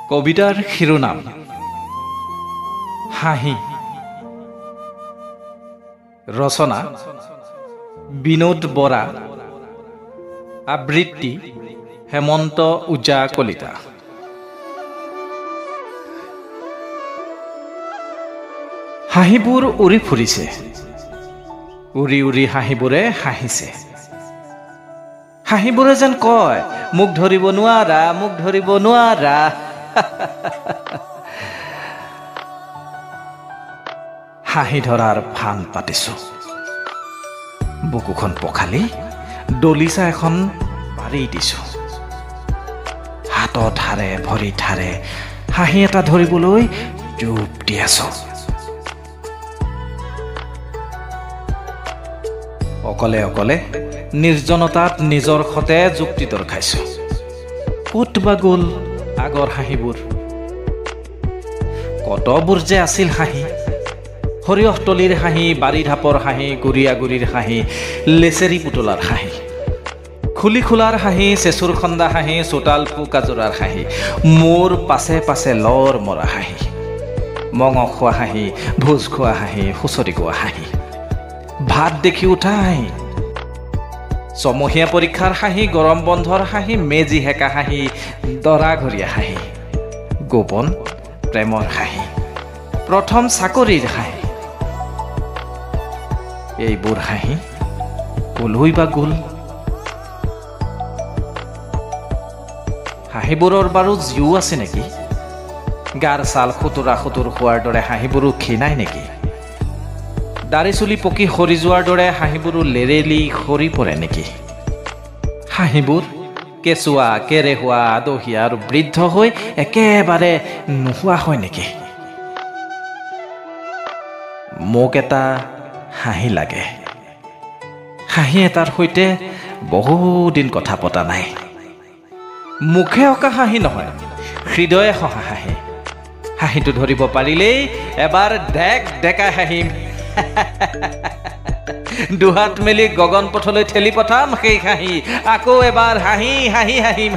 কবিতাৰ শিৰোনাম হাঁহি। ৰচনা বিনোদ বৰা। আবৃত্তি হেমন্ত ওজা কলিতা। হাঁহিবোৰ উৰি ফুৰিছে, উৰি উৰি হাঁহিবোৰে হাঁহিছে। হাঁহিবোৰে যেন কয়, মোক ধৰিব নোৱাৰা, মোক ধৰিব নোৱাৰা। হাঁহি ধৰাৰ ফান পাতিছো, বুকুখন পখালি দলিচা এখন পাৰি দিছো। হাতত হাৰে ভৰিত হাৰে হাঁহি এটা ধৰিবলৈ জোপ দি আছো। অকলে অকলে নিৰ্জনতাত নিজৰ সতে যুক্তি দৰখাইছো। ক'ত বা গ'ল আগৰ হাঁহিবোৰ? কতবোৰ যে আছিল হাঁহি, সৰিয়হতলীৰ হাঁহি, বাৰী ঢাপৰ হাঁহি, গুৰিয়াগুৰিৰ হাঁহি, লেচেৰি পুতলাৰ হাঁহি, খুলি খোলাৰ হাঁহি, চেচুৰ খন্দা হাঁহি, চোতাল পোকাজোৰাৰ হাঁহি, মোৰ পাছে পাছে লৰ মৰা হাঁহি, মঙহ খোৱা হাঁহি, ভোজ খোৱা হাঁহি, হুঁচৰি গোৱা হাঁহি, ভাত দেখি উঠা হাঁহি, ছমহীয়া পৰীক্ষাৰ হাঁহি, গৰম বন্ধৰ হাঁহি, মেজি হেঁকা হাঁহি, দৰাঘৰীয়া হাঁহি, গোপন প্ৰেমৰ হাঁহি, প্ৰথম চাকৰিৰ হাঁহি। এইবোৰ হাঁহি কলৈ বা গ'ল? হাঁহিবোৰৰ বাৰু জীও আছে নেকি? গাৰ ছাল খুতুৰা খুতুৰ হোৱাৰ দৰে হাঁহিবোৰো ক্ষীণাই নেকি? দাড়ি চুলি পকি সৰি যোৱাৰ দৰে হাঁহিবোৰো লেৰেলি সৰি পৰে নেকি? হাঁহিবোৰ কেঁচুৱা, কেৰেহুৱা, আদহীয়া আৰু বৃদ্ধ হৈ একেবাৰে নোহোৱা হয় নেকি? মোক এটা হাঁহি লাগে। হাঁহি এটাৰ সৈতে বহুদিন কথা পতা নাই। মুখে অঁকা হাঁহি নহয়, হৃদয়ে হহা হাঁহি। হাঁহিটো ধৰিব পাৰিলেই এবাৰ ডেক ডেকাই হাঁহিম। দুহাত মেলি গগন পথলৈ ঠেলি পঠাম সেই হাঁহি। আকৌ এবাৰ হাঁহি হাঁহি হাঁহিম।